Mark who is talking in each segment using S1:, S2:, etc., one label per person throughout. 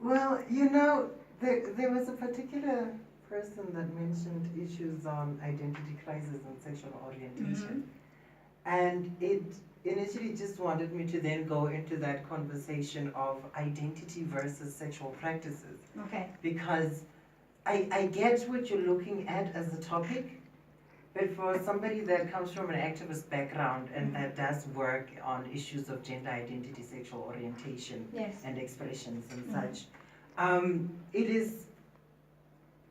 S1: Well, there was a particular person that mentioned issues on identity crisis and sexual orientation. And it initially just wanted me to then go into that conversation of identity versus sexual practices.
S2: Okay.
S1: Because I get what you're looking at as a topic, but for somebody that comes from an activist background and that does work on issues of gender identity, sexual orientation,
S2: Yes.
S1: and expressions and such, it is,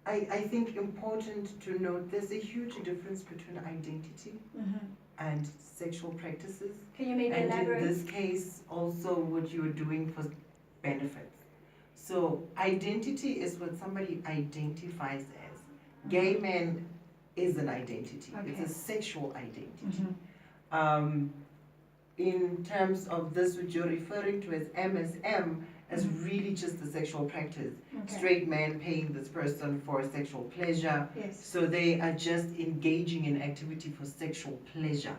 S1: I think, important to note there's a huge difference between identity and sexual practices.
S2: Can you maybe
S1: And
S2: elaborate?
S1: in this case, also what you're doing for benefits. So identity is what somebody identifies as. Gay man is an identity.
S2: Okay.
S1: It's a sexual identity. In terms of this, what you're referring to as MSM, as really just a sexual practice.
S2: Okay.
S1: Straight man paying this person for sexual pleasure.
S2: Yes.
S1: So they are just engaging in activity for sexual pleasure,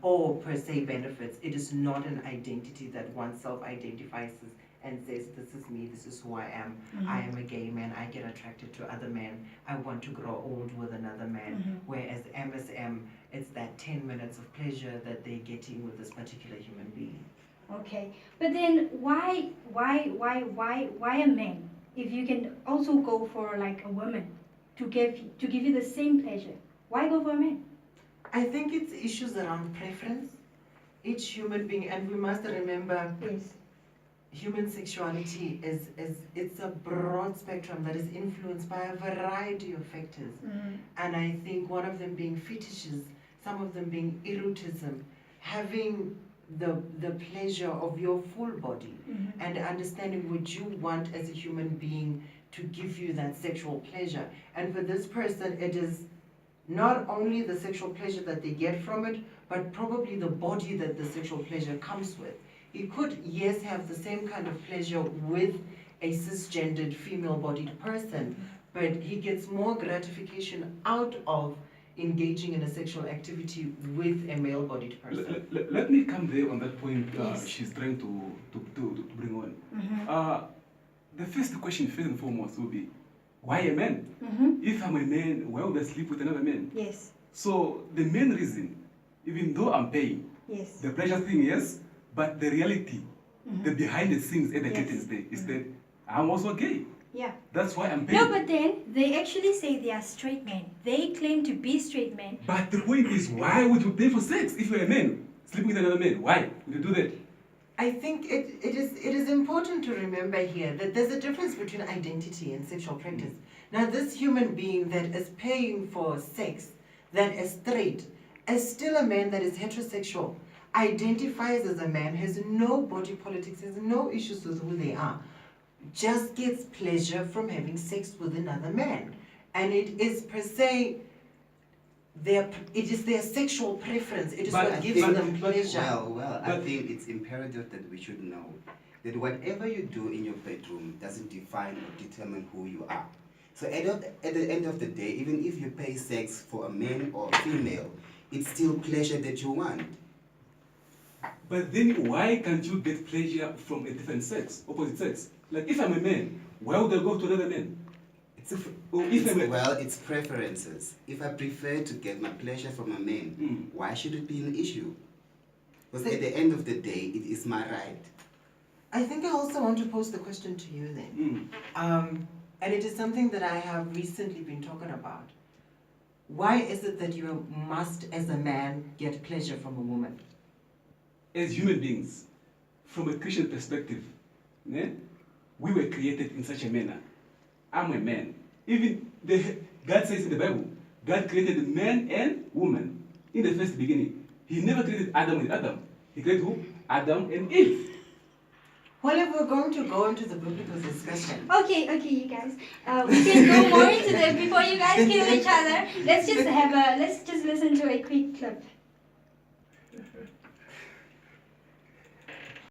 S1: or per se benefits. It is not an identity that one self-identifies and says, this is me, this is who I am. I am a gay man, I get attracted to other men, I want to grow old with another man. Whereas MSM, it's that 10 minutes of pleasure that they're getting with this particular human being.
S2: Okay, but then why a man? If you can also go for like a woman to give you the same pleasure, why go for a man?
S1: I think it's issues around preference. Each human being, and we must remember,
S2: Yes.
S1: human sexuality it's a broad spectrum that is influenced by a variety of factors. And I think one of them being fetishes, some of them being erotism, having the pleasure of your full body and understanding what you want as a human being to give you that sexual pleasure. And for this person, it is not only the sexual pleasure that they get from it, but probably the body that the sexual pleasure comes with. He could, yes, have the same kind of pleasure with a cisgendered female-bodied person, but he gets more gratification out of engaging in a sexual activity with a male-bodied person.
S3: Let me come there on that point
S2: Yes.
S3: she's trying to bring on. The first question, first and foremost, will be, why a man? If I'm a man, why would I sleep with another man?
S2: Yes.
S3: So the main reason, even though I'm paying,
S2: Yes.
S3: the pleasure thing, yes, but the reality, the behind the scenes and the
S2: Yes.
S3: curtains there, is that I'm also gay.
S2: Yeah.
S3: That's why I'm paying.
S2: No, but then they actually say they are straight men. They claim to be straight men.
S3: But the point is, why would you pay for sex if you're a man? Sleeping with another man, why would you do that?
S1: I think it is important to remember here that there's a difference between identity and sexual practice. Now, this human being that is paying for sex, that is straight, is still a man that is heterosexual, identifies as a man, has no body politics, has no issues with who they are, just gets pleasure from having sex with another man. And it is per se, it is their sexual preference. It is what gives them pleasure.
S4: I think it's imperative that we should know that whatever you do in your bedroom doesn't define or determine who you are. So at the end of the day, even if you pay sex for a man or a female, it's still pleasure that you want.
S3: But then why can't you get pleasure from a different sex, opposite sex? Like if I'm a man, why would I go to another man?
S4: It's preferences. If I prefer to get my pleasure from a man, why should it be an issue? Because at the end of the day, it is my right.
S1: I think I also want to pose the question to you then. And it is something that I have recently been talking about. Why is it that you must, as a man, get pleasure from a woman?
S3: As human beings, from a Christian perspective, we were created in such a manner. I'm a man. Even God says in the Bible, God created man and woman in the first beginning. He never created Adam and Adam. He created who? Adam and Eve.
S1: Well, if we're going to go into the biblical discussion.
S2: Okay, you guys. We can go more into that before you guys kill each other. Let's just listen to a quick clip.